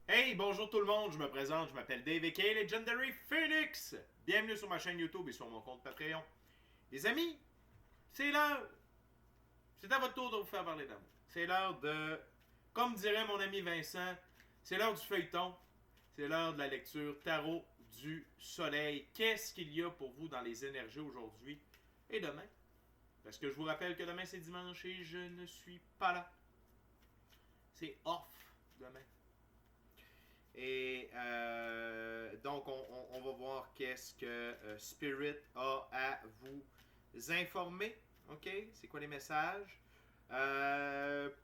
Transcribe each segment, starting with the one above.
Hey, bonjour tout le monde, je me présente, je m'appelle Dave aka Legendary Phoenix. Bienvenue sur ma chaîne YouTube et sur mon compte Patreon. Les amis, c'est l'heure. C'est à votre tour de vous faire parler d'amour. C'est l'heure de, comme dirait mon ami Vincent, c'est l'heure du feuilleton. C'est l'heure de la lecture tarot du soleil. Qu'est-ce qu'il y a pour vous dans les énergies aujourd'hui et demain? Parce que je vous rappelle que demain c'est dimanche et je ne suis pas là. C'est off demain. Et donc, on va voir qu'est-ce que Spirit a à vous informer. OK? C'est quoi les messages?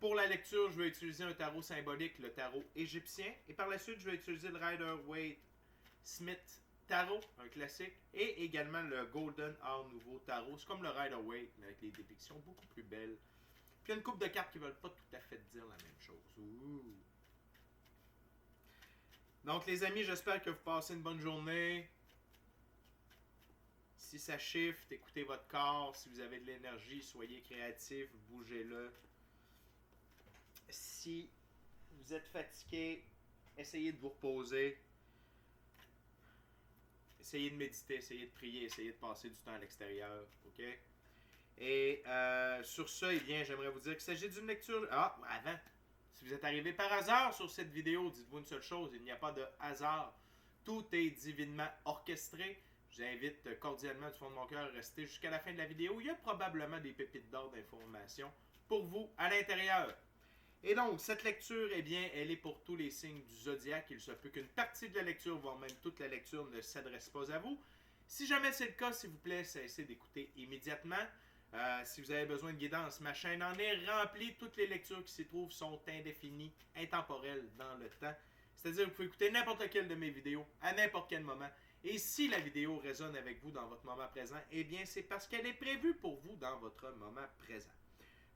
Pour la lecture, je vais utiliser un tarot symbolique, le tarot égyptien. Et par la suite, je vais utiliser le Rider-Waite-Smith tarot, un classique. Et également le Golden Art Nouveau tarot. C'est comme le Rider-Waite, mais avec les dépictions beaucoup plus belles. Puis il y a une couple de cartes qui ne veulent pas tout à fait dire la même chose. Ouh! Donc, les amis, j'espère que vous passez une bonne journée. Si ça shift, écoutez votre corps. Si vous avez de l'énergie, soyez créatif, bougez-le. Si vous êtes fatigué, essayez de vous reposer. Essayez de méditer, essayez de prier, essayez de passer du temps à l'extérieur. OK? Et sur ce, eh bien, j'aimerais vous dire qu'il s'agit d'une lecture... Ah, avant, si vous êtes arrivé par hasard sur cette vidéo, dites-vous une seule chose, il n'y a pas de hasard. Tout est divinement orchestré. Je vous invite cordialement du fond de mon cœur à rester jusqu'à la fin de la vidéo. Il y a probablement des pépites d'or d'informations pour vous à l'intérieur. Et donc, cette lecture, eh bien, elle est pour tous les signes du zodiaque. Il se peut qu'une partie de la lecture, voire même toute la lecture, ne s'adresse pas à vous. Si jamais c'est le cas, s'il vous plaît, cessez d'écouter immédiatement. Si vous avez besoin de guidance, ma chaîne en est remplie. Toutes les lectures qui s'y trouvent sont indéfinies, intemporelles dans le temps. C'est-à-dire que vous pouvez écouter n'importe quelle de mes vidéos à n'importe quel moment. Et si la vidéo résonne avec vous dans votre moment présent, eh bien c'est parce qu'elle est prévue pour vous dans votre moment présent.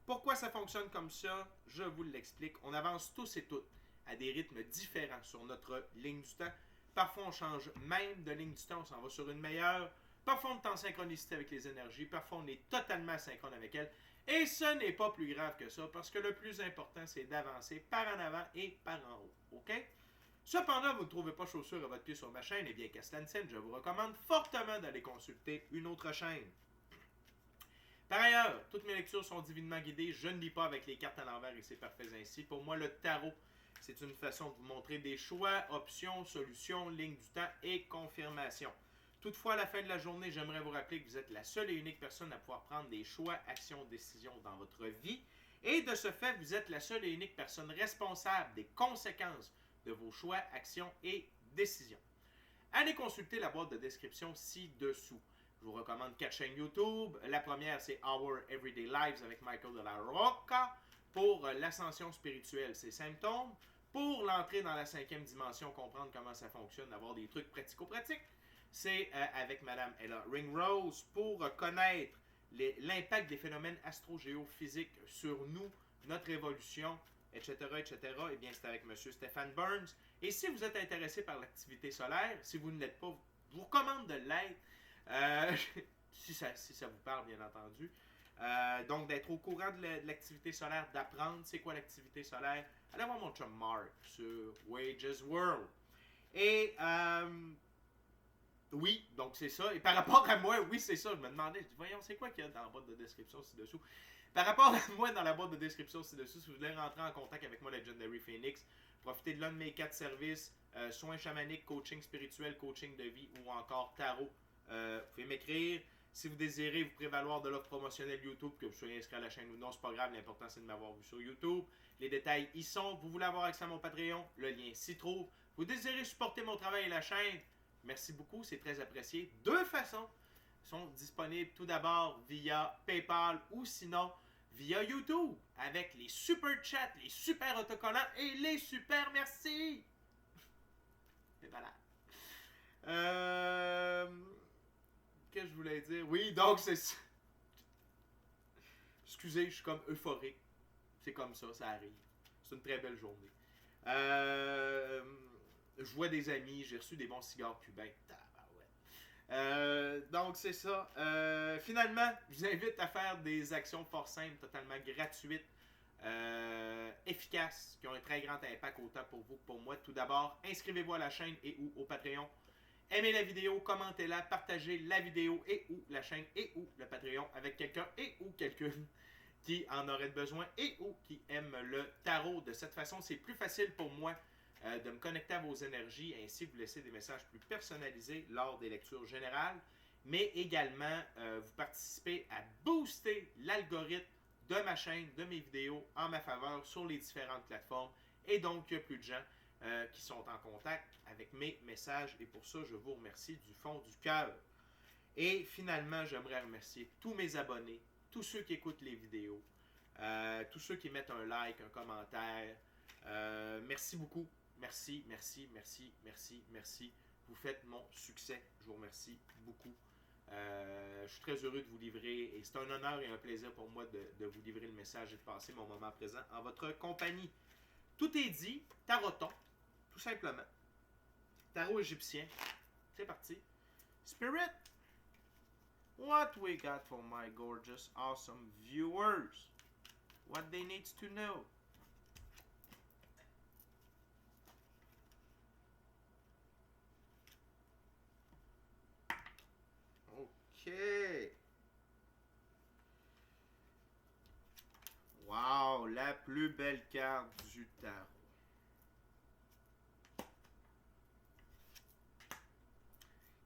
Pourquoi ça fonctionne comme ça? Je vous l'explique. On avance tous et toutes à des rythmes différents sur notre ligne du temps. Parfois, on change même de ligne du temps, on s'en va sur une meilleure. Parfois, on est en synchronicité avec les énergies. Parfois, on est totalement synchrone avec elles. Et ce n'est pas plus grave que ça, parce que le plus important, c'est d'avancer par en avant et par en haut. OK? Cependant, vous ne trouvez pas chaussure à votre pied sur ma chaîne, eh bien qu'à cela ne tienne, je vous recommande fortement d'aller consulter une autre chaîne. Par ailleurs, toutes mes lectures sont divinement guidées. Je ne lis pas avec les cartes à l'envers et c'est parfait ainsi. Pour moi, le tarot, c'est une façon de vous montrer des choix, options, solutions, lignes du temps et confirmations. Toutefois, à la fin de la journée, j'aimerais vous rappeler que vous êtes la seule et unique personne à pouvoir prendre des choix, actions, décisions dans votre vie. Et de ce fait, vous êtes la seule et unique personne responsable des conséquences de vos choix, actions et décisions. Allez consulter la boîte de description ci-dessous. Je vous recommande 4 chaînes YouTube. La première, c'est Our Everyday Lives avec Michael de la Rocca. Pour l'ascension spirituelle, c'est Symptômes. Pour l'entrée dans la 5e dimension, comprendre comment ça fonctionne, avoir des trucs pratico-pratiques, c'est avec Madame Ella Ringrose. Pour connaître l'impact des phénomènes astro-géophysiques sur nous, notre évolution, etc., etc., eh bien, c'est avec M. Stéphane Burns. Et si vous êtes intéressé par l'activité solaire, si vous ne l'êtes pas, je vous recommande de l'être. Euh, si ça vous parle, bien entendu. Donc, d'être au courant de l'activité solaire, d'apprendre c'est quoi l'activité solaire. Allez voir mon chum Mark sur Wages World. Et oui, donc c'est ça. Et par rapport à moi, oui, c'est ça. Je me demandais, je dis, voyons, c'est quoi qu'il y a dans la boîte de description ci-dessous. Par rapport à moi, dans la boîte de description ci-dessous, si vous voulez rentrer en contact avec moi, Legendary Phoenix, profitez de l'un de mes 4 services, soins chamaniques, coaching spirituel, coaching de vie ou encore tarot. Vous pouvez m'écrire. Si vous désirez vous prévaloir de l'offre promotionnelle YouTube, que vous soyez inscrit à la chaîne ou non, c'est pas grave, l'important c'est de m'avoir vu sur YouTube. Les détails y sont. Vous voulez avoir accès à mon Patreon, le lien s'y trouve. Vous désirez supporter mon travail et la chaîne, merci beaucoup, c'est très apprécié. Deux façons sont disponibles. Tout d'abord via PayPal ou sinon via YouTube avec les super chats, les super autocollants et les super merci. C'est malade. Qu'est-ce que je voulais dire? Oui, donc c'est ça. Excusez, je suis comme euphorique. C'est comme ça arrive. C'est une très belle journée. Je vois des amis, j'ai reçu des bons cigares cubains. Donc c'est ça. Finalement, je vous invite à faire des actions fort simples, totalement gratuites efficaces qui ont un très grand impact autant pour vous que pour moi. Tout d'abord, inscrivez-vous à la chaîne et ou au Patreon. Aimez la vidéo, commentez-la, partagez la vidéo et ou la chaîne et ou le Patreon avec quelqu'un et ou quelqu'une qui en aurait besoin et ou qui aime le tarot. De cette façon, c'est plus facile pour moi de me connecter à vos énergies ainsi vous laisser des messages plus personnalisés lors des lectures générales, mais également vous participez à booster l'algorithme de ma chaîne, de mes vidéos en ma faveur sur les différentes plateformes, et donc il y a plus de gens qui sont en contact avec mes messages, et pour ça je vous remercie du fond du cœur. Et finalement, j'aimerais remercier tous mes abonnés, tous ceux qui écoutent les vidéos, tous ceux qui mettent un like, un commentaire. Merci beaucoup. Merci, merci, merci, merci, merci. Vous faites mon succès. Je vous remercie beaucoup. Je suis très heureux de vous livrer et c'est un honneur et un plaisir pour moi de vous livrer le message et de passer mon moment présent en votre compagnie. Tout est dit, taroton, tout simplement. Tarot égyptien. C'est parti. Spirit, what we got for my gorgeous, awesome viewers? What they need to know? OK. Wow, la plus belle carte du tarot.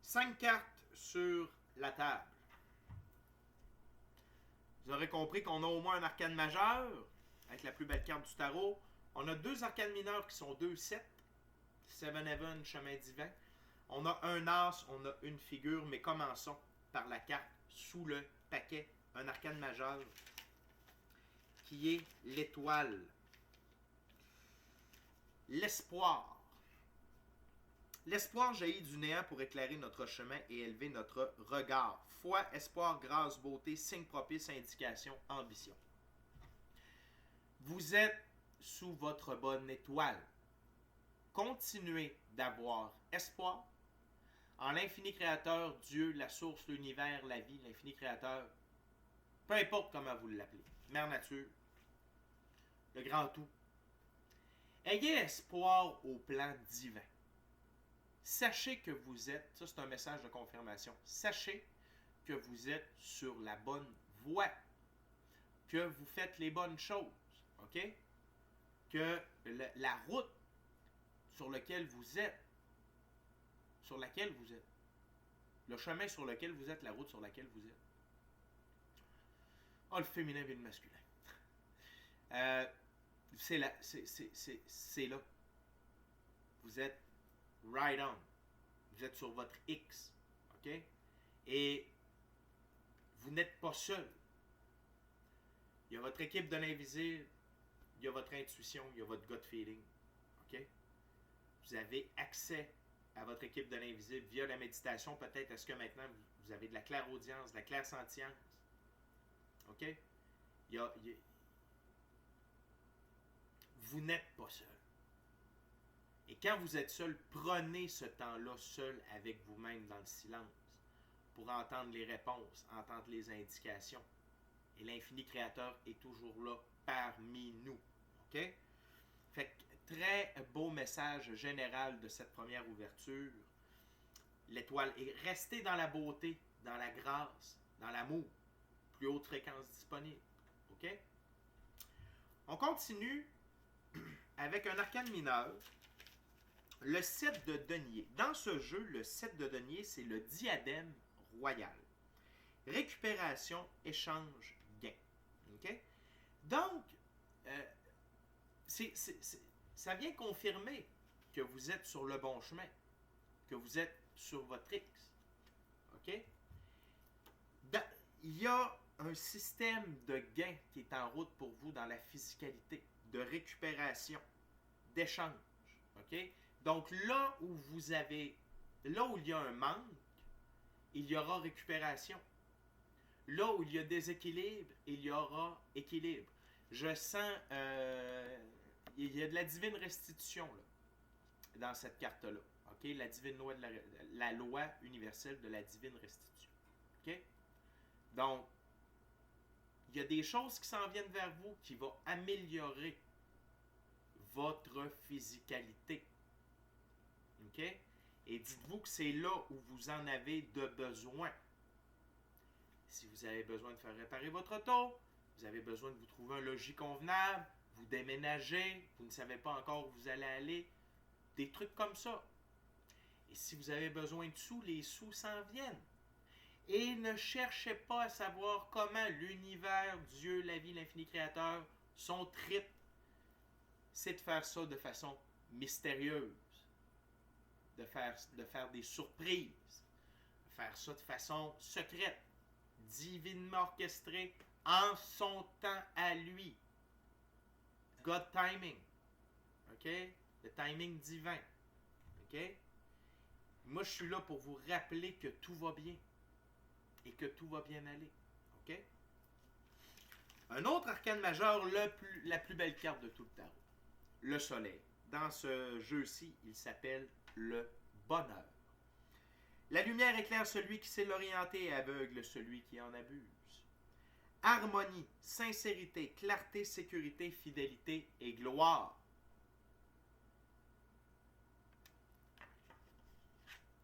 5 cartes sur la table. Vous aurez compris qu'on a au moins un arcane majeur avec la plus belle carte du tarot. On a 2 arcanes mineurs qui sont 2-7. Seven Heaven, chemin divin. On a un as, on a une figure, mais commençons par la carte sous le paquet. Un arcane majeur qui est l'étoile. L'espoir. L'espoir jaillit du néant pour éclairer notre chemin et élever notre regard. Foi, espoir, grâce, beauté, signe propice, indication, ambition. Vous êtes sous votre bonne étoile. Continuez d'avoir espoir en l'infini créateur, Dieu, la source, l'univers, la vie, l'infini créateur. Peu importe comment vous l'appelez. Mère Nature, le grand tout. Ayez espoir au plan divin. Sachez que vous êtes, ça c'est un message de confirmation, sachez que vous êtes sur la bonne voie, que vous faites les bonnes choses, ok? Que la route sur laquelle vous êtes, le chemin sur lequel vous êtes, la route sur laquelle vous êtes. Oh, le féminin et le masculin. C'est là. Vous êtes right on. Vous êtes sur votre X. OK? Et vous n'êtes pas seul. Il y a votre équipe de l'invisible, il y a votre intuition, il y a votre gut feeling. OK? Vous avez accès à votre équipe de l'invisible via la méditation. Peut-être est-ce que maintenant vous avez de la clairaudience, de la clairsentience. OK? Vous n'êtes pas seul. Et quand vous êtes seul, prenez ce temps-là seul avec vous-même dans le silence pour entendre les réponses, entendre les indications. Et l'infini créateur est toujours là parmi nous. OK? Fait que très beau message général de cette première ouverture. L'étoile est restée dans la beauté, dans la grâce, dans l'amour. Plus haute fréquence disponible. OK? On continue avec un arcane mineur. Le 7 de denier. Dans ce jeu, le 7 de denier, c'est le diadème royal. Récupération, échange, gain. OK? Donc, ça vient confirmer que vous êtes sur le bon chemin, que vous êtes sur votre X. OK? Il y a un système de gain qui est en route pour vous dans la physicalité, de récupération, d'échange. OK? Donc, là où il y a un manque, il y aura récupération. Là où il y a déséquilibre, il y aura équilibre. Je sens, il y a de la divine restitution là, dans cette carte-là. Okay? La divine loi la loi universelle de la divine restitution. Okay? Donc, il y a des choses qui s'en viennent vers vous qui vont améliorer votre physicalité. OK? Et dites-vous que c'est là où vous en avez de besoin. Si vous avez besoin de faire réparer votre auto, vous avez besoin de vous trouver un logis convenable, vous déménagez, vous ne savez pas encore où vous allez aller, des trucs comme ça. Et si vous avez besoin de sous, les sous s'en viennent. Et ne cherchez pas à savoir comment l'univers, Dieu, la vie, l'infini créateur, son trip, c'est de faire ça de façon mystérieuse, de faire des surprises, de faire ça de façon secrète, divinement orchestrée, en son temps à lui. God timing. OK? Le timing divin. OK? Moi, je suis là pour vous rappeler que tout va bien. Et que tout va bien aller. OK? Un autre arcane majeur, la plus belle carte de tout le tarot. Le soleil. Dans ce jeu-ci, il s'appelle le bonheur. La lumière éclaire celui qui sait l'orienter et aveugle celui qui en abuse. Harmonie, sincérité, clarté, sécurité, fidélité et gloire.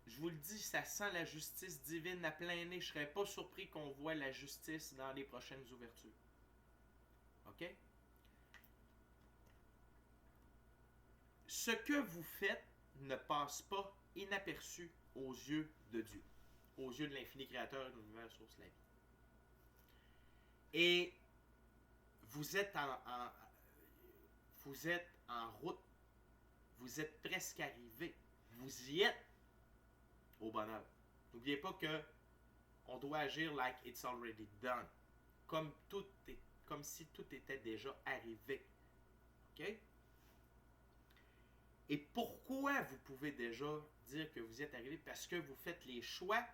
Je vous le dis, ça sent la justice divine à plein nez. Je ne serais pas surpris qu'on voit la justice dans les prochaines ouvertures. OK? Ce que vous faites ne passe pas inaperçu aux yeux de Dieu, aux yeux de l'infini créateur de l'univers, source, la vie. Et vous êtes en route, vous êtes presque arrivé, vous y êtes au bonheur. N'oubliez pas que on doit agir like it's already done, comme si tout était déjà arrivé. OK? Et pourquoi vous pouvez déjà dire que vous y êtes arrivé? Parce que vous faites les choix,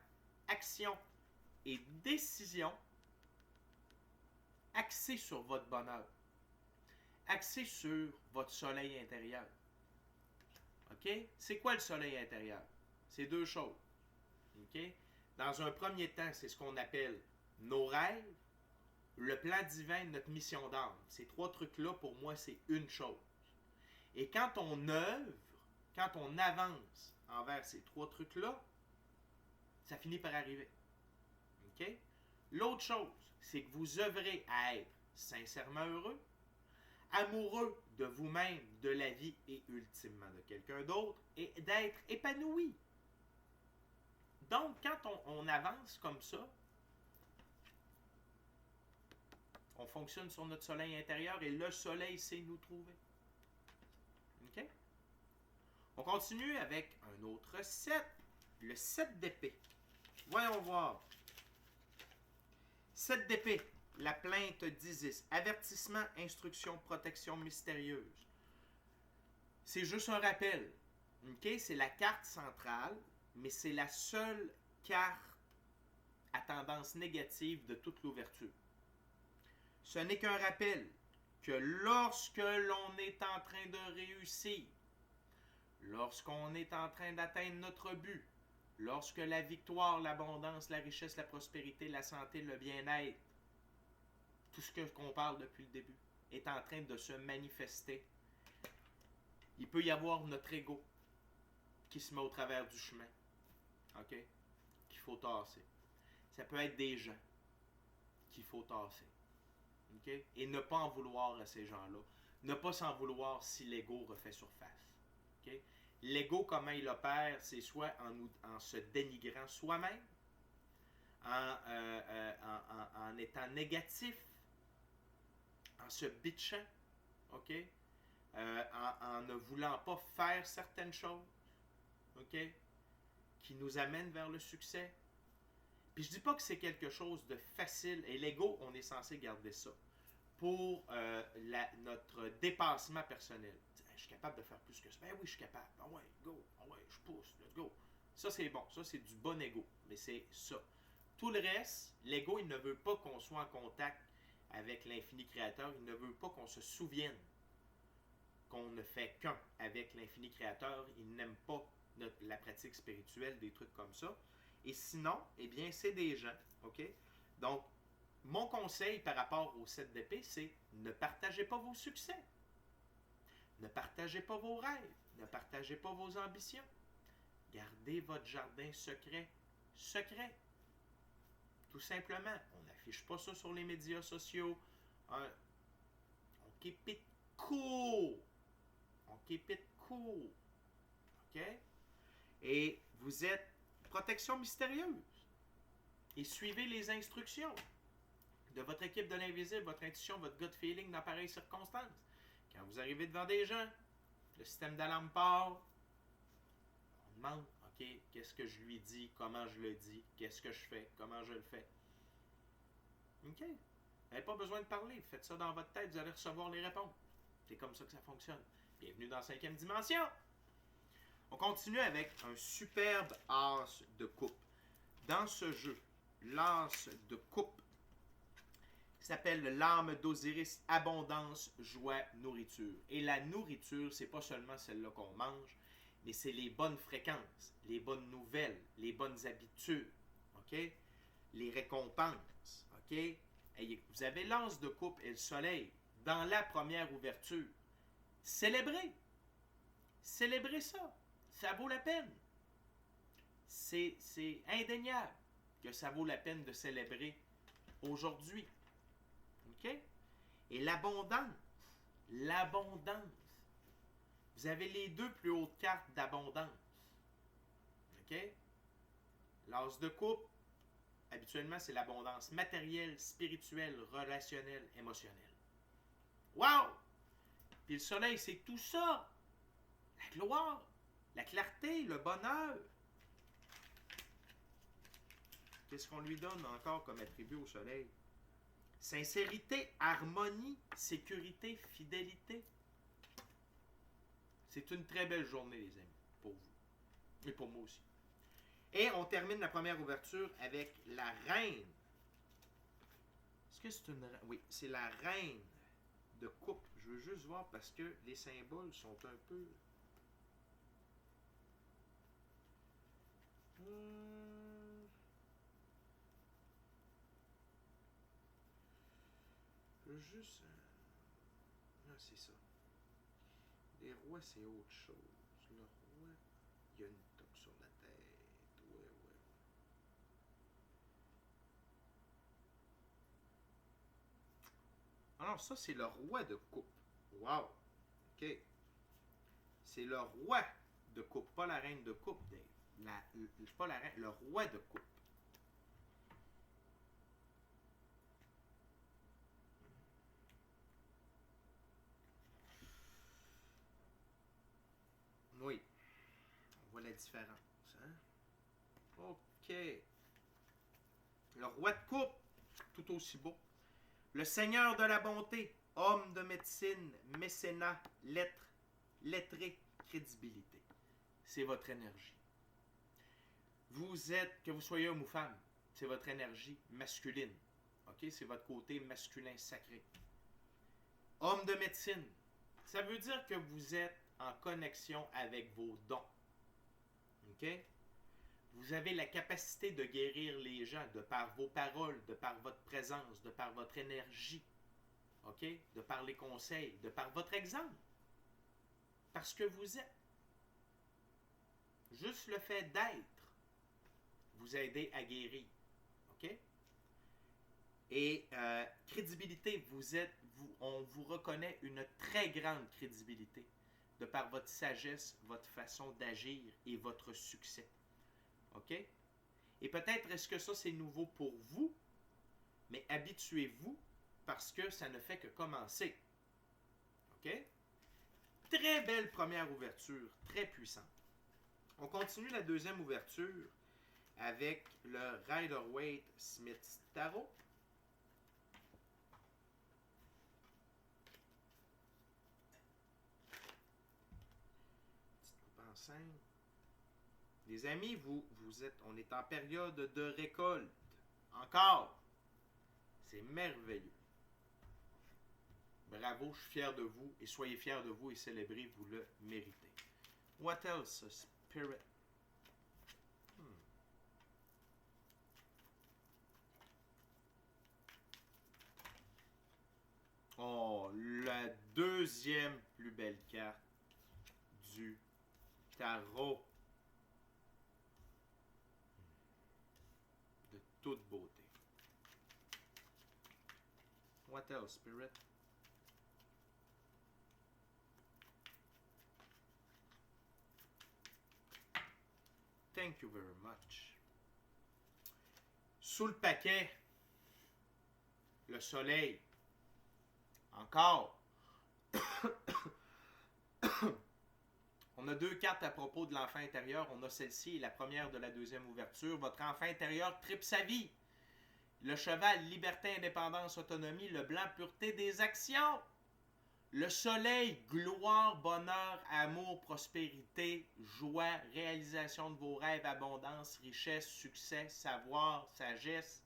actions et décisions axés sur votre bonheur, axés sur votre soleil intérieur. OK? C'est quoi le soleil intérieur? C'est deux choses. OK? Dans un premier temps, c'est ce qu'on appelle nos rêves, le plan divin, notre mission d'âme. Ces trois trucs-là, pour moi, c'est une chose. Et quand on œuvre, quand on avance envers ces trois trucs-là, ça finit par arriver. OK? L'autre chose, c'est que vous œuvrez à être sincèrement heureux, amoureux de vous-même, de la vie et ultimement de quelqu'un d'autre, et d'être épanoui. Donc, quand on avance comme ça, on fonctionne sur notre soleil intérieur et le soleil sait nous trouver. OK? On continue avec un autre 7, le 7 d'épée. Voyons voir. 7 d'épée, la plainte d'Isis. Avertissement, instruction, protection mystérieuse. C'est juste un rappel. OK? C'est la carte centrale, mais c'est la seule carte à tendance négative de toute l'ouverture. Ce n'est qu'un rappel que lorsque l'on est en train de réussir, lorsqu'on est en train d'atteindre notre but, lorsque la victoire, l'abondance, la richesse, la prospérité, la santé, le bien-être, tout ce qu'on parle depuis le début, est en train de se manifester, il peut y avoir notre ego qui se met au travers du chemin, OK? Qu'il faut tasser. Ça peut être des gens qu'il faut tasser. OK? Et ne pas en vouloir à ces gens-là. Ne pas s'en vouloir si l'ego refait surface. OK? L'ego, comment il opère, c'est soit en se dénigrant soi-même, en étant négatif, en se bitchant, OK? En ne voulant pas faire certaines choses, OK? Qui nous amènent vers le succès. Puis je dis pas que c'est quelque chose de facile, et l'ego, on est censé garder ça pour notre dépassement personnel. Je suis capable de faire plus que ça. Ben oui, je suis capable. Ah ouais, go. Ah ouais, je pousse. Let's go. Ça, c'est bon. Ça, c'est du bon ego. Mais c'est ça. Tout le reste, l'ego, il ne veut pas qu'on soit en contact avec l'infini créateur. Il ne veut pas qu'on se souvienne qu'on ne fait qu'un avec l'infini créateur. Il n'aime pas la pratique spirituelle, des trucs comme ça. Et sinon, eh bien, c'est des gens. OK? Donc, mon conseil par rapport au 7 d'épée, c'est ne partagez pas vos succès. Ne partagez pas vos rêves. Ne partagez pas vos ambitions. Gardez votre jardin secret. Secret. Tout simplement. On n'affiche pas ça sur les médias sociaux. On keep it cool. On keep it cool. OK? Et vous êtes protection mystérieuse. Et suivez les instructions de votre équipe de l'invisible, votre intuition, votre gut feeling dans pareilles circonstances. Quand vous arrivez devant des gens, le système d'alarme part, on demande, OK, qu'est-ce que je lui dis, comment je le dis, qu'est-ce que je fais, comment je le fais. OK. Vous n'avez pas besoin de parler, faites ça dans votre tête, vous allez recevoir les réponses. C'est comme ça que ça fonctionne. Bienvenue dans 5e dimension. On continue avec un superbe as de coupe. Dans ce jeu, l'as de coupe s'appelle l'âme d'Osiris, abondance, joie, nourriture. Et la nourriture, c'est pas seulement celle-là qu'on mange, mais c'est les bonnes fréquences, les bonnes nouvelles, les bonnes habitudes, OK? Les récompenses, OK? Et vous avez l'as de coupe et le soleil dans la première ouverture. Célébrez! Célébrez ça! Ça vaut la peine! C'est indéniable que ça vaut la peine de célébrer aujourd'hui. OK? Et l'abondance. L'abondance. Vous avez les deux plus hautes cartes d'abondance. OK? L'as de coupe, habituellement, c'est l'abondance matérielle, spirituelle, relationnelle, émotionnelle. Wow! Puis le soleil, c'est tout ça. La gloire, la clarté, le bonheur. Qu'est-ce qu'on lui donne encore comme attribut au soleil? Sincérité, harmonie, sécurité, fidélité. C'est une très belle journée, les amis, pour vous. Et pour moi aussi. Et on termine la première ouverture avec la reine. Est-ce que c'est une reine? Oui, c'est la reine de coupe. Je veux juste voir parce que les symboles sont un peu... Juste... Non, c'est ça. Les rois, c'est autre chose. Le roi, il y a une toque sur la tête. Ouais. Alors, ça, c'est le roi de coupe. Wow. OK. C'est le roi de coupe, pas la reine de coupe, Dave. Pas la reine, le roi de coupe. Oui. On voit la différence. Hein? OK. Le roi de coupe, tout aussi beau. Le seigneur de la bonté, homme de médecine, mécénat, lettres, lettré, crédibilité. C'est votre énergie. Vous êtes, que vous soyez homme ou femme, c'est votre énergie masculine. OK? C'est votre côté masculin sacré. Homme de médecine, ça veut dire que vous êtes en connexion avec vos dons. OK? Vous avez la capacité de guérir les gens de par vos paroles, de par votre présence, de par votre énergie. OK? De par les conseils, de par votre exemple. Parce que vous êtes. Juste le fait d'être vous aide à guérir. OK? Et crédibilité, on vous reconnaît une très grande crédibilité de par votre sagesse, votre façon d'agir et votre succès. OK? Et peut-être est-ce que ça c'est nouveau pour vous, mais habituez-vous parce que ça ne fait que commencer. OK? Très belle première ouverture, très puissante. On continue la deuxième ouverture avec le Rider-Waite-Smith Tarot. Petite coupe en 5. Les amis, on est en période de récolte. Encore. C'est merveilleux. Bravo, je suis fier de vous et soyez fiers de vous et célébrez, vous le méritez. What else, Spirit? Oh, la deuxième plus belle carte du tarot. De toute beauté. What else, Spirit? Thank you very much. Sous le paquet, le soleil. Encore. On a deux cartes à propos de l'enfant intérieur. On a celle-ci, la première de la deuxième ouverture. Votre enfant intérieur tripe sa vie. Le cheval, liberté, indépendance, autonomie. Le blanc, pureté des actions. Le soleil, gloire, bonheur, amour, prospérité, joie, réalisation de vos rêves, abondance, richesse, succès, savoir, sagesse.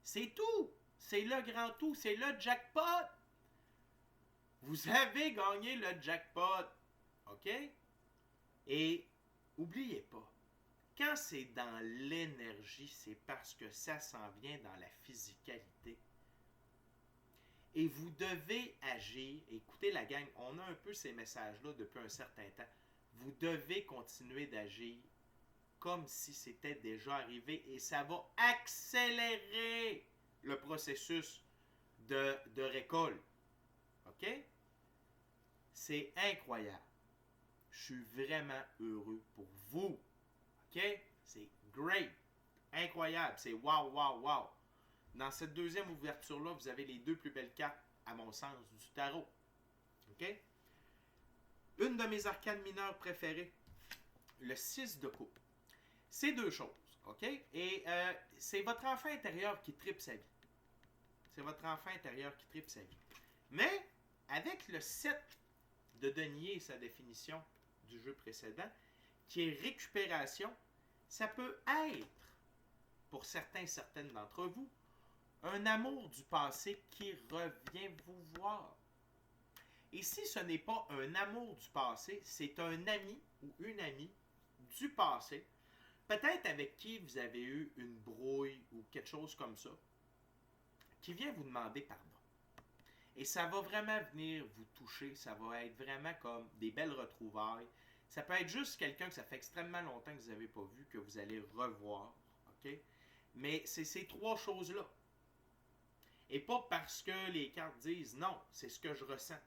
C'est tout. C'est le grand tout. C'est le jackpot. Vous avez gagné le jackpot. OK? Et oubliez pas, quand c'est dans l'énergie, c'est parce que ça s'en vient dans la physicalité. Et vous devez agir. Écoutez la gang, on a un peu ces messages-là depuis un certain temps. Vous devez continuer d'agir comme si c'était déjà arrivé et ça va accélérer le processus de récolte. OK? C'est incroyable. Je suis vraiment heureux pour vous. OK? C'est great. Incroyable. C'est wow, wow, wow. Dans cette deuxième ouverture-là, vous avez les deux plus belles cartes, à mon sens, du tarot. OK? Une de mes arcanes mineures préférées, le 6 de coupe. C'est deux choses. OK? Et c'est votre enfant intérieur qui tripe sa vie. C'est votre enfant intérieur qui tripe sa vie. Mais, avec le 7 de denier et sa définition du jeu précédent, qui est récupération, ça peut être, pour certaines d'entre vous, un amour du passé qui revient vous voir. Et si ce n'est pas un amour du passé, c'est un ami ou une amie du passé, peut-être avec qui vous avez eu une brouille ou quelque chose comme ça, qui vient vous demander pardon. Et ça va vraiment venir vous toucher, ça va être vraiment comme des belles retrouvailles. Ça peut être juste quelqu'un que ça fait extrêmement longtemps que vous n'avez pas vu, que vous allez revoir. OK? Mais c'est ces trois choses-là. Et pas parce que les cartes disent non, c'est ce que je ressens.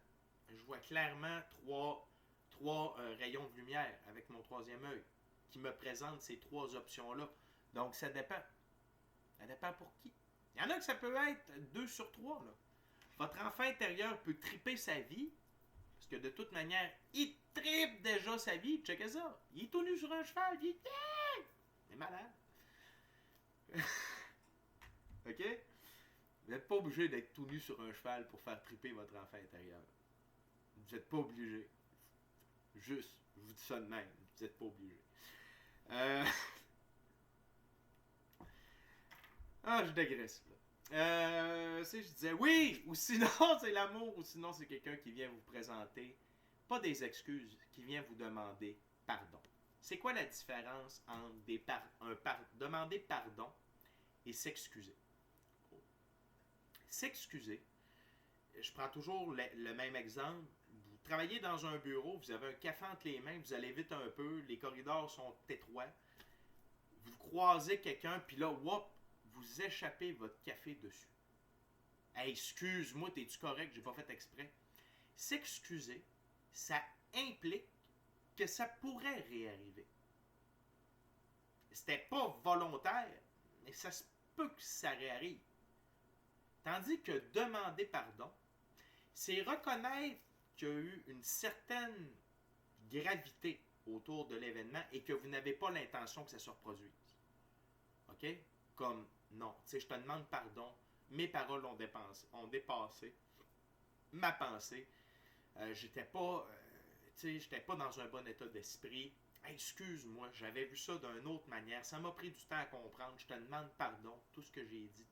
Je vois clairement trois rayons de lumière avec mon troisième œil qui me présentent ces trois options-là. Donc ça dépend. Ça dépend pour qui. Il y en a que ça peut être 2 sur 3. Là. Votre enfant intérieur peut triper sa vie, parce que de toute manière, il tripe déjà sa vie. Checkez ça. Il est tout nu sur un cheval. Il est malade. OK? Vous n'êtes pas obligé d'être tout nu sur un cheval pour faire triper votre enfant intérieur. Vous n'êtes pas obligé. Juste, je vous dis ça de même. Vous n'êtes pas obligé. Je dégraisse là. Je disais oui, ou sinon c'est l'amour, ou sinon c'est quelqu'un qui vient vous présenter, pas des excuses, qui vient vous demander pardon. C'est quoi la différence entre demander pardon et s'excuser? S'excuser, je prends toujours le même exemple. Vous travaillez dans un bureau, vous avez un café entre les mains, vous allez vite un peu, les corridors sont étroits, vous croisez quelqu'un, puis là, whoop, vous échappez votre café dessus. Hey, excuse-moi, t'es-tu correct? J'ai pas fait exprès. S'excuser, ça implique que ça pourrait réarriver. C'était pas volontaire, mais ça se peut que ça réarrive. Tandis que demander pardon, c'est reconnaître qu'il y a eu une certaine gravité autour de l'événement et que vous n'avez pas l'intention que ça se reproduise. OK? Comme, non, tu sais, je te demande pardon, mes paroles ont dépassé ma pensée, j'étais pas dans un bon état d'esprit, hey, excuse-moi, j'avais vu ça d'une autre manière, ça m'a pris du temps à comprendre, je te demande pardon, tout ce que j'ai dit.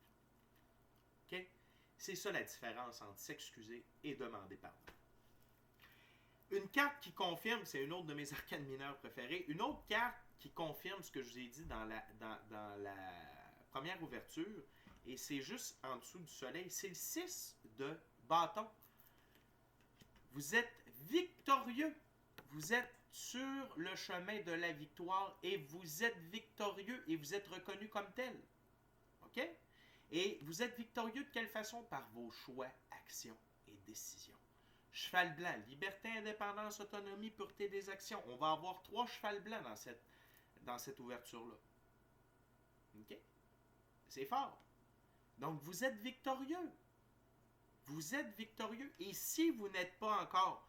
OK? C'est ça la différence entre s'excuser et demander pardon. Une carte qui confirme, c'est une autre de mes arcanes mineures préférées, une autre carte qui confirme ce que je vous ai dit dans la première ouverture, et c'est juste en dessous du soleil, c'est le 6 de bâton. Vous êtes victorieux. Vous êtes sur le chemin de la victoire et vous êtes victorieux et vous êtes reconnu comme tel. OK? Et vous êtes victorieux de quelle façon? Par vos choix, actions et décisions. Cheval blanc, liberté, indépendance, autonomie, pureté des actions. On va avoir 3 chevals blancs dans cette ouverture-là. OK? C'est fort. Donc, vous êtes victorieux. Vous êtes victorieux. Et si vous n'êtes pas encore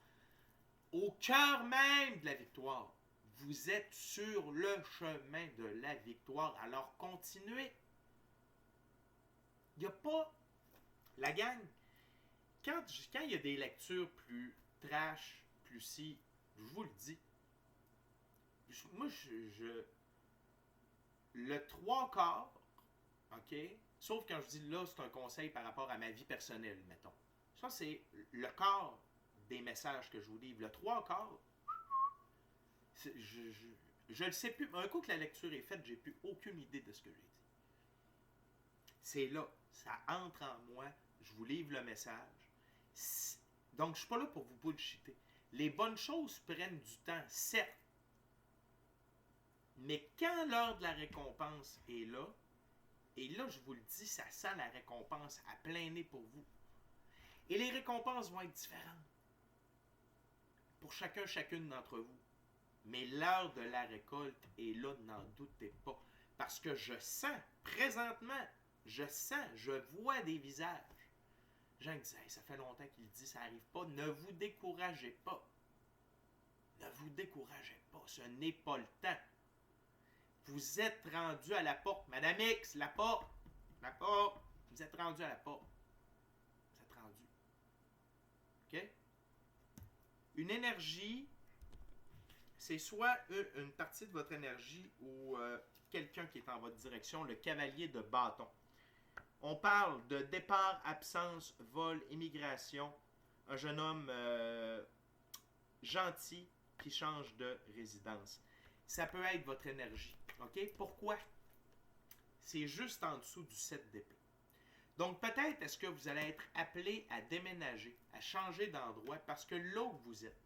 au cœur même de la victoire, vous êtes sur le chemin de la victoire. Alors, continuez. Il n'y a pas... La gang, quand il y a des lectures plus trash, plus si, je vous le dis, le 3/4, OK? Sauf quand je dis là, c'est un conseil par rapport à ma vie personnelle, mettons. Ça, c'est le quart des messages que je vous livre. Le 3/4, je le sais plus. Un coup que la lecture est faite, j'ai plus aucune idée de ce que j'ai dit. C'est là. Ça entre en moi. Je vous livre le message. Donc, je ne suis pas là pour vous bullshiter. Les bonnes choses prennent du temps, certes. Mais quand l'heure de la récompense est là, et là, je vous le dis, ça sent la récompense à plein nez pour vous. Et les récompenses vont être différentes pour chacune d'entre vous. Mais l'heure de la récolte est là, n'en doutez pas. Parce que je sens, présentement, je vois des visages. Gens qui disent, hey, ça fait longtemps qu'il dit, ça n'arrive pas. Ne vous découragez pas. Ne vous découragez pas. Ce n'est pas le temps. Vous êtes rendu à la porte. Madame X, la porte. La porte. Vous êtes rendu à la porte. Vous êtes rendu. OK? Une énergie, c'est soit une partie de votre énergie ou quelqu'un qui est en votre direction, le cavalier de bâton. On parle de départ, absence, vol, immigration. Un jeune homme gentil qui change de résidence. Ça peut être votre énergie. OK? Pourquoi? C'est juste en dessous du 7 d'épée. Donc, peut-être est-ce que vous allez être appelé à déménager, à changer d'endroit parce que là où vous êtes.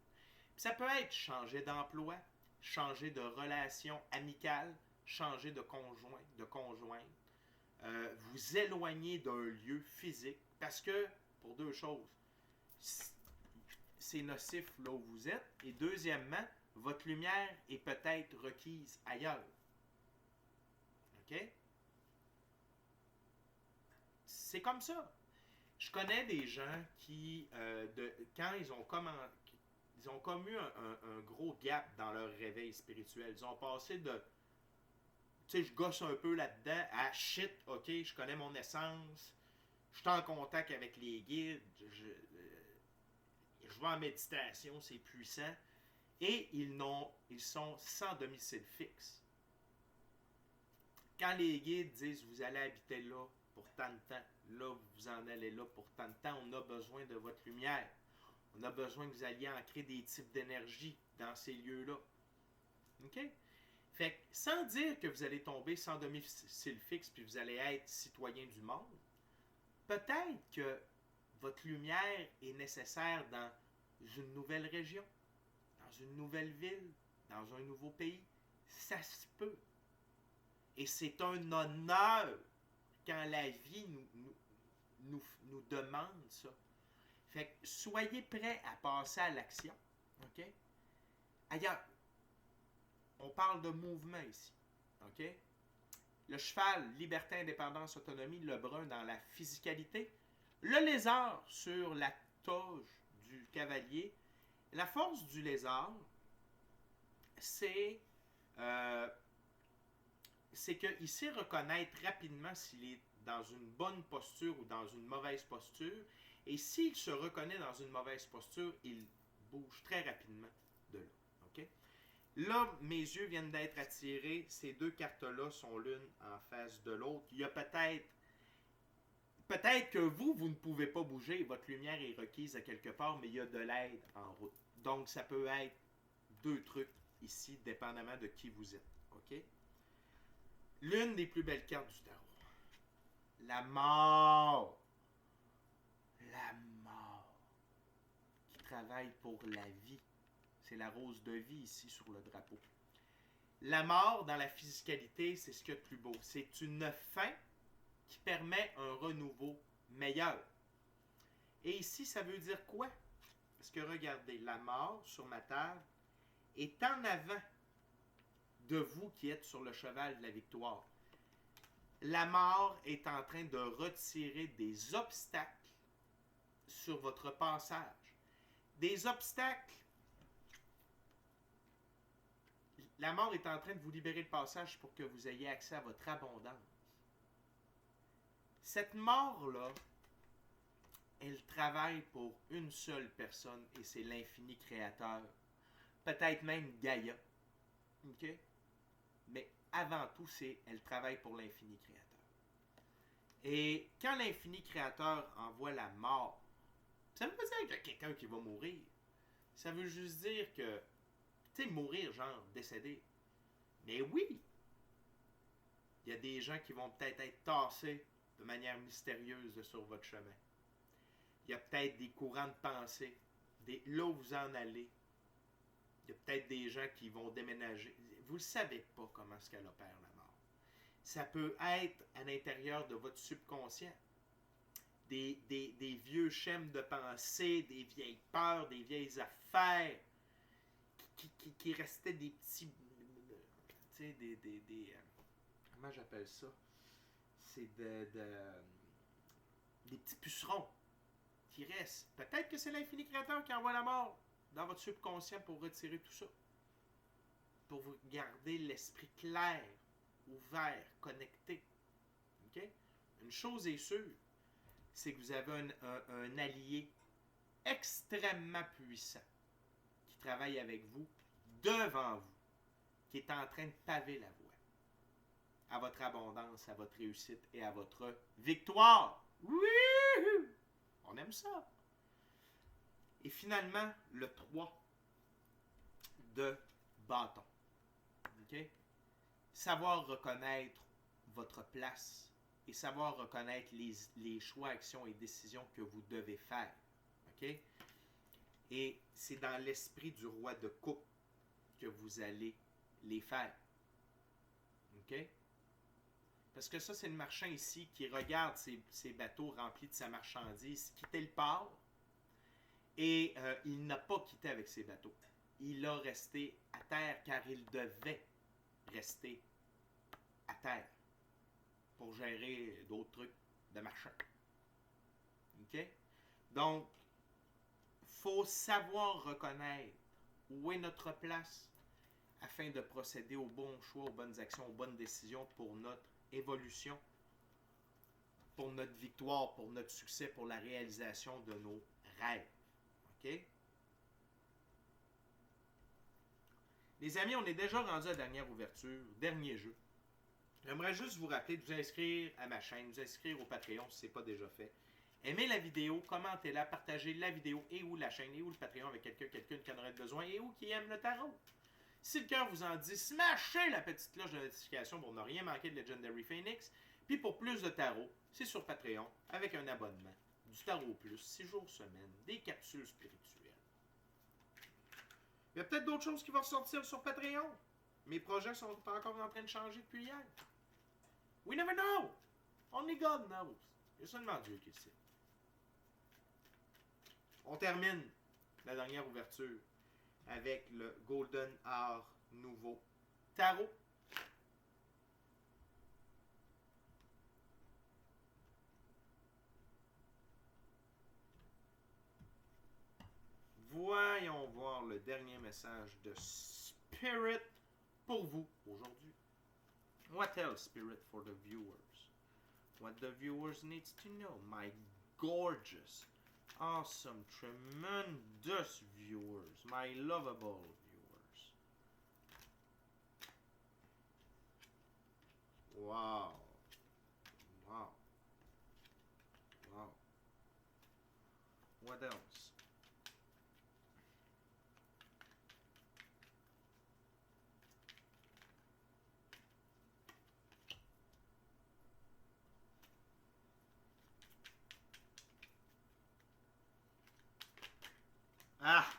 Ça peut être changer d'emploi, changer de relation amicale, changer de conjoint, de conjointe. Vous éloigner d'un lieu physique parce que, pour deux choses, c'est nocif là où vous êtes. Et deuxièmement, votre lumière est peut-être requise ailleurs. OK? C'est comme ça. Je connais des gens qui, quand ils ont comme eu un gros gap dans leur réveil spirituel. Ils ont passé de, tu sais, je gosse un peu là-dedans, à shit, ok, je connais mon essence, je suis en contact avec les guides, je vais en méditation, c'est puissant. Et ils sont sans domicile fixe. Quand les guides disent vous allez habiter là pour tant de temps, là vous en allez là pour tant de temps, on a besoin de votre lumière. On a besoin que vous alliez ancrer des types d'énergie dans ces lieux-là. OK? Fait que sans dire que vous allez tomber sans domicile fixe puis vous allez être citoyen du monde, peut-être que votre lumière est nécessaire dans une nouvelle région, dans une nouvelle ville, dans un nouveau pays. Ça se peut. Et c'est un honneur quand la vie nous demande ça. Fait que soyez prêts à passer à l'action. OK? Ailleurs, on parle de mouvement ici. OK? Le cheval, liberté, indépendance, autonomie. Le brun dans la physicalité. Le lézard sur la toge du cavalier. La force du lézard, c'est qu'il sait reconnaître rapidement s'il est dans une bonne posture ou dans une mauvaise posture. Et s'il se reconnaît dans une mauvaise posture, il bouge très rapidement de là. Okay? Là, mes yeux viennent d'être attirés. Ces deux cartes-là sont l'une en face de l'autre. Il y a peut-être que vous ne pouvez pas bouger. Votre lumière est requise à quelque part, mais il y a de l'aide en route. Donc, ça peut être deux trucs ici, dépendamment de qui vous êtes. OK? L'une des plus belles cartes du tarot. La mort. La mort. travaille pour la vie. C'est la rose de vie ici sur le drapeau. La mort dans la physicalité, c'est ce qu'il y a de plus beau. C'est une fin qui permet un renouveau meilleur. Et ici, ça veut dire quoi? Parce que regardez, la mort sur ma table est en avant de vous qui êtes sur le cheval de la victoire. La mort est en train de retirer des obstacles sur votre passage. Des obstacles. La mort est en train de vous libérer le passage pour que vous ayez accès à votre abondance. Cette mort-là, elle travaille pour une seule personne et c'est l'infini créateur. Peut-être même Gaïa. OK? Mais avant tout, elle travaille pour l'infini créateur. Et quand l'infini créateur envoie la mort, ça ne veut pas dire qu'il y a quelqu'un qui va mourir. Ça veut juste dire que, tu sais, mourir, genre décéder. Mais oui, il y a des gens qui vont peut-être être tassés de manière mystérieuse sur votre chemin. Il y a peut-être des courants de pensée, là où vous en allez. Il y a peut-être des gens qui vont déménager. Vous ne savez pas comment est-ce qu'elle opère la mort. Ça peut être à l'intérieur de votre subconscient. Des vieux schèmes de pensée, des vieilles peurs, des vieilles affaires qui restaient des petits... Tu sais, comment j'appelle ça? C'est des petits pucerons qui restent. Peut-être que c'est l'infini créateur qui envoie la mort dans votre subconscient pour retirer tout ça. Pour vous garder l'esprit clair, ouvert, connecté. Okay? Une chose est sûre, c'est que vous avez un allié extrêmement puissant qui travaille avec vous, devant vous, qui est en train de paver la voie à votre abondance, à votre réussite et à votre victoire. Wouhou! On aime ça. Et finalement, le 3 de bâton. Okay? Savoir reconnaître votre place et savoir reconnaître les choix, actions et décisions que vous devez faire. Okay? Et c'est dans l'esprit du roi de coupe que vous allez les faire. OK? Parce que ça, c'est le marchand ici qui regarde ses bateaux remplis de sa marchandise quitter le port et il n'a pas quitté avec ses bateaux. Il a resté à terre car il devait rester à terre pour gérer d'autres trucs de marchand. OK? Donc, il faut savoir reconnaître où est notre place afin de procéder aux bons choix, aux bonnes actions, aux bonnes décisions pour notre évolution, pour notre victoire, pour notre succès, pour la réalisation de nos rêves. OK? Les amis, on est déjà rendu à la dernière ouverture, dernier jeu. J'aimerais juste vous rappeler de vous inscrire à ma chaîne, vous inscrire au Patreon si ce n'est pas déjà fait. Aimez la vidéo, commentez-la, partagez la vidéo et ou la chaîne et ou le Patreon avec quelqu'un qui en aurait besoin et ou qui aime le tarot. Si le cœur vous en dit, smashez la petite cloche de notification pour ne rien manquer de Legendary Phoenix. Puis pour plus de tarot, c'est sur Patreon avec un abonnement. Du tarot plus, 6 jours semaine, des capsules spirituelles. Il y a peut-être d'autres choses qui vont ressortir sur Patreon. Mes projets sont encore en train de changer depuis hier. We never know! Only God knows. Il y a seulement Dieu qui le sait. On termine la dernière ouverture avec le Golden Hour nouveau tarot. Voyons voir le dernier message de Spirit pour vous aujourd'hui. What else, Spirit, for the viewers? What the viewers needs to know, my gorgeous, awesome, tremendous viewers, my lovable viewers. Wow. Wow. Wow. What else? Ah!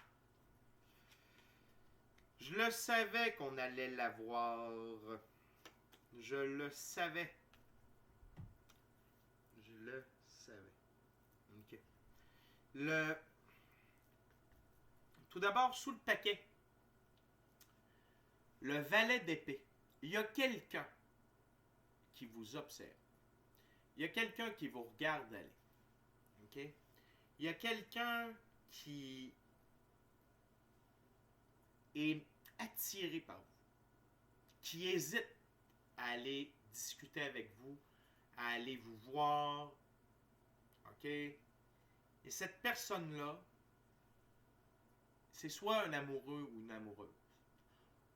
Je le savais qu'on allait l'avoir. Je le savais. Je le savais. OK. Tout d'abord, sous le paquet, le valet d'épée. Il y a quelqu'un qui vous observe. Il y a quelqu'un qui vous regarde aller. OK? Il y a quelqu'un qui est attiré par vous, qui hésite à aller discuter avec vous, à aller vous voir. OK? Et cette personne-là, c'est soit un amoureux ou une amoureuse,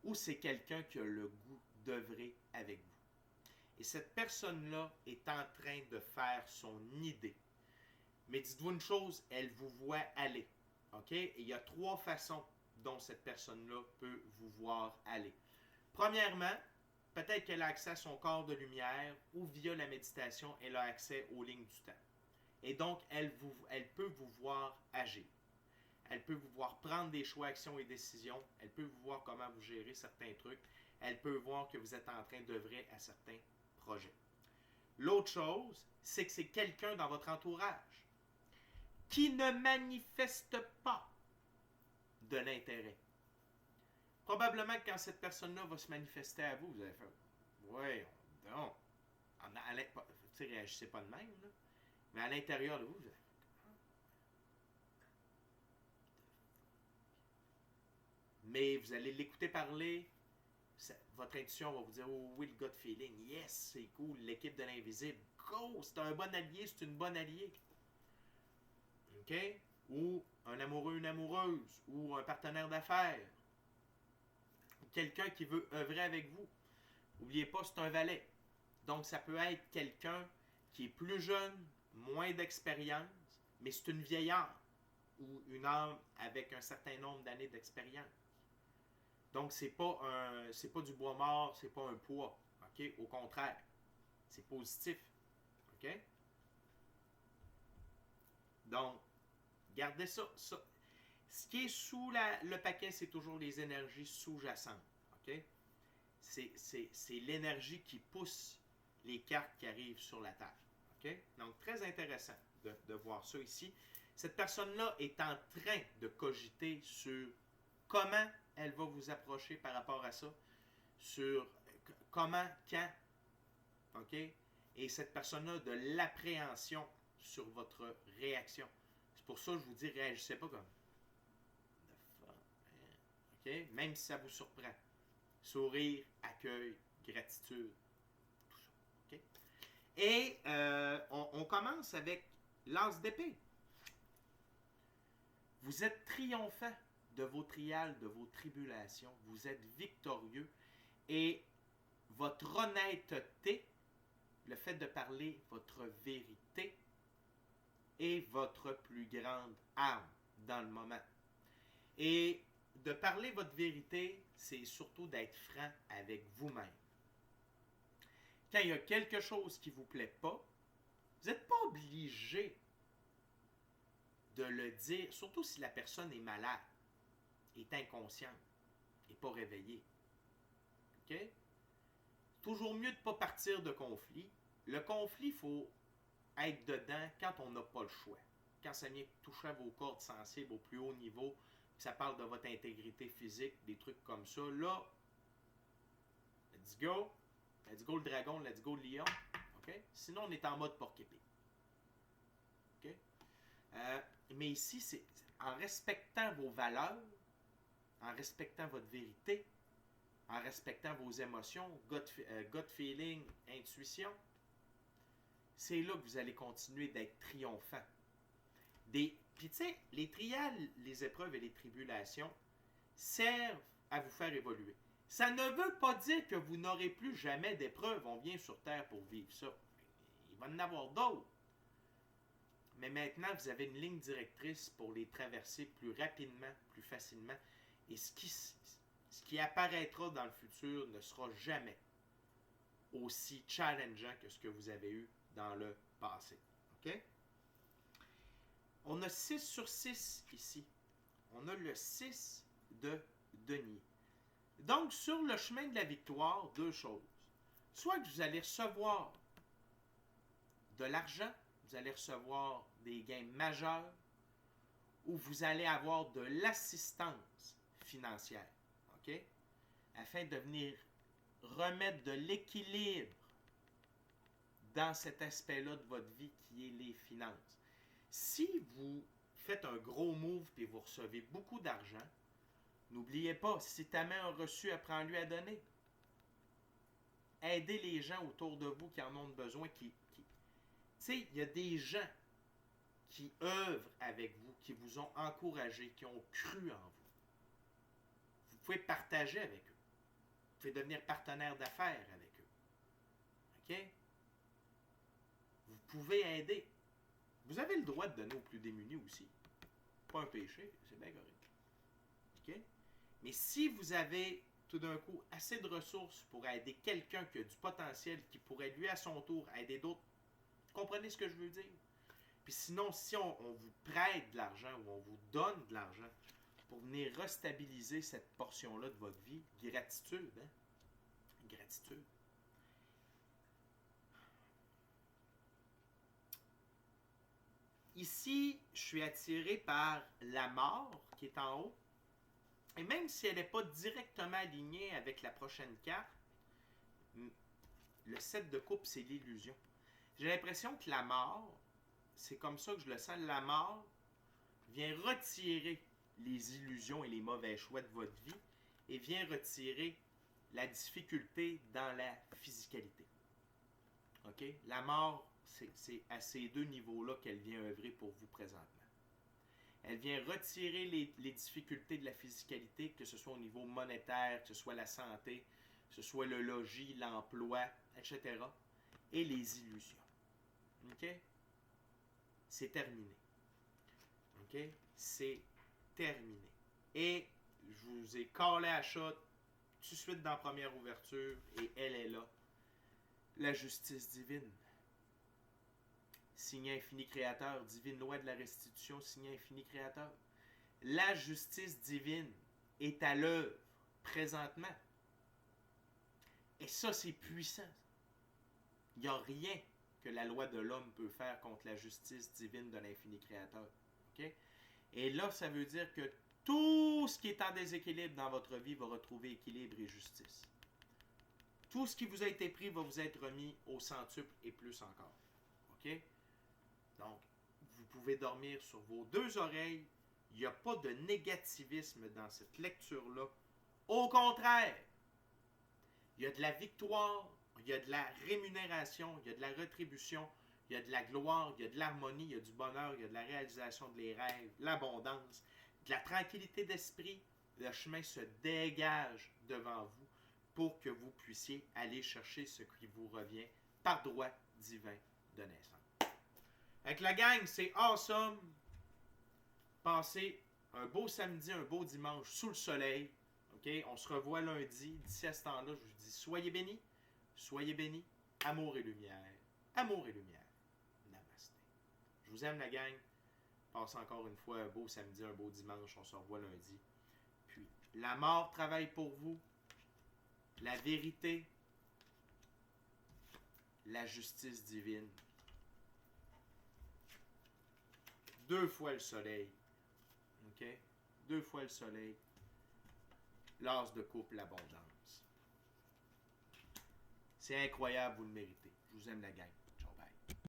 ou c'est quelqu'un qui a le goût d'œuvrer avec vous. Et cette personne-là est en train de faire son idée. Mais dites-vous une chose, elle vous voit aller. OK? Et il y a 3 façons dont cette personne-là peut vous voir aller. Premièrement, peut-être qu'elle a accès à son corps de lumière ou via la méditation, elle a accès aux lignes du temps. Et donc, elle peut vous voir agir. Elle peut vous voir prendre des choix, actions et décisions. Elle peut vous voir comment vous gérez certains trucs. Elle peut voir que vous êtes en train d'œuvrer à certains projets. L'autre chose, c'est que c'est quelqu'un dans votre entourage qui ne manifeste pas de l'intérêt. Probablement que quand cette personne-là va se manifester à vous, vous allez faire « Ouais, non. » Tu sais, réagissez pas de même, là. Mais à l'intérieur de vous, vous allez faire mais vous allez l'écouter parler, votre intuition va vous dire oh oui, le gut feeling, yes, c'est cool, l'équipe de l'invisible, go, c'est un bon allié, c'est une bonne alliée. OK? Ou un amoureux, une amoureuse, ou un partenaire d'affaires, ou quelqu'un qui veut œuvrer avec vous. N'oubliez pas, c'est un valet. Donc, ça peut être quelqu'un qui est plus jeune, moins d'expérience, mais c'est une vieille âme, ou une âme avec un certain nombre d'années d'expérience. Donc, c'est pas du bois mort, c'est pas un poids. OK? Au contraire, c'est positif. OK? Donc, gardez ça. Ce qui est sous le paquet, c'est toujours les énergies sous-jacentes. OK? C'est l'énergie qui pousse les cartes qui arrivent sur la table. OK? Donc, très intéressant de voir ça ici. Cette personne-là est en train de cogiter sur comment elle va vous approcher par rapport à ça, sur comment, quand, OK? Et cette personne-là a de l'appréhension sur votre réaction. C'est pour ça que je vous dis, réagissez pas comme OK? Même si ça vous surprend. Sourire, accueil, gratitude, tout ça. OK? Et on commence avec l'as d'épée. Vous êtes triomphant de vos trials, de vos tribulations. Vous êtes victorieux. Et votre honnêteté, le fait de parler votre vérité, est votre plus grande arme dans le moment. Et de parler votre vérité, c'est surtout d'être franc avec vous-même. Quand il y a quelque chose qui ne vous plaît pas, vous n'êtes pas obligé de le dire, surtout si la personne est malade, est inconsciente, n'est pas réveillée. OK? Toujours mieux de ne pas partir de conflit. Le conflit, il faut être dedans quand on n'a pas le choix. Quand ça vient toucher à vos cordes sensibles au plus haut niveau, ça parle de votre intégrité physique, des trucs comme ça, là, let's go. Let's go le dragon, let's go le lion. Okay? Sinon, on est en mode porc-épée. Okay? Mais ici, c'est en respectant vos valeurs, en respectant votre vérité, en respectant vos émotions, gut feeling, intuition, c'est là que vous allez continuer d'être triomphant. Puis tu sais, les trials, les épreuves et les tribulations servent à vous faire évoluer. Ça ne veut pas dire que vous n'aurez plus jamais d'épreuves. On vient sur Terre pour vivre ça. Il va y en avoir d'autres. Mais maintenant, vous avez une ligne directrice pour les traverser plus rapidement, plus facilement. Et ce qui apparaîtra dans le futur ne sera jamais aussi challengeant que ce que vous avez eu dans le passé. OK? On a 6 sur 6 ici. on a le 6 de denier. Donc, sur le chemin de la victoire, deux choses. Soit que vous allez recevoir de l'argent, vous allez recevoir des gains majeurs, ou vous allez avoir de l'assistance financière, OK? Afin de venir remettre de l'équilibre dans cet aspect-là de votre vie qui est les finances. Si vous faites un gros move et vous recevez beaucoup d'argent, n'oubliez pas, si ta main a reçu, apprends-lui à donner. Aidez les gens autour de vous qui en ont besoin. Tu sais, il y a des gens qui œuvrent avec vous, qui vous ont encouragé, qui ont cru en vous. Vous pouvez partager avec eux. Vous pouvez devenir partenaire d'affaires avec eux. OK? Vous pouvez aider. Vous avez le droit de donner aux plus démunis aussi. Pas un péché, c'est bien correct. OK? Mais si vous avez tout d'un coup assez de ressources pour aider quelqu'un qui a du potentiel, qui pourrait lui à son tour aider d'autres, vous comprenez ce que je veux dire? Puis sinon, si on vous prête de l'argent ou on vous donne de l'argent pour venir restabiliser cette portion-là de votre vie, gratitude, hein? Gratitude. Ici, je suis attiré par la mort qui est en haut. Et même si elle n'est pas directement alignée avec la prochaine carte, le 7 de coupe, c'est l'illusion. J'ai l'impression que la mort, c'est comme ça que je le sens, la mort vient retirer les illusions et les mauvais choix de votre vie et vient retirer la difficulté dans la physicalité. OK? La mort, c'est à ces deux niveaux-là qu'elle vient œuvrer pour vous présentement. Elle vient retirer les difficultés de la physicalité, que ce soit au niveau monétaire, que ce soit la santé, que ce soit le logis, l'emploi, etc. Et les illusions. OK? C'est terminé. OK? C'est terminé. Et je vous ai collé à shot tout de suite dans la première ouverture, et elle est là. La justice divine. Signe infini créateur, divine loi de la restitution, signe infini créateur. La justice divine est à l'œuvre présentement. Et ça, c'est puissant. Il n'y a rien que la loi de l'homme peut faire contre la justice divine de l'infini créateur. Okay? Et là, ça veut dire que tout ce qui est en déséquilibre dans votre vie va retrouver équilibre et justice. Tout ce qui vous a été pris va vous être remis au centuple et plus encore. OK? Donc, vous pouvez dormir sur vos deux oreilles. Il n'y a pas de négativisme dans cette lecture-là. Au contraire, il y a de la victoire, il y a de la rémunération, il y a de la rétribution, il y a de la gloire, il y a de l'harmonie, il y a du bonheur, il y a de la réalisation des rêves, l'abondance, de la tranquillité d'esprit. Le chemin se dégage devant vous pour que vous puissiez aller chercher ce qui vous revient par droit divin de naissance. Avec la gang, c'est awesome. Passez un beau samedi, un beau dimanche sous le soleil. Okay? On se revoit lundi. D'ici à ce temps-là, je vous dis soyez bénis, amour et lumière. Amour et lumière. Namasté. Je vous aime la gang. Passez encore une fois un beau samedi, un beau dimanche. On se revoit lundi. Puis, la mort travaille pour vous. La vérité. La justice divine. 2 fois le soleil. OK? 2 fois le soleil. L'as de coupe, l'abondance. C'est incroyable, vous le méritez. Je vous aime la gang.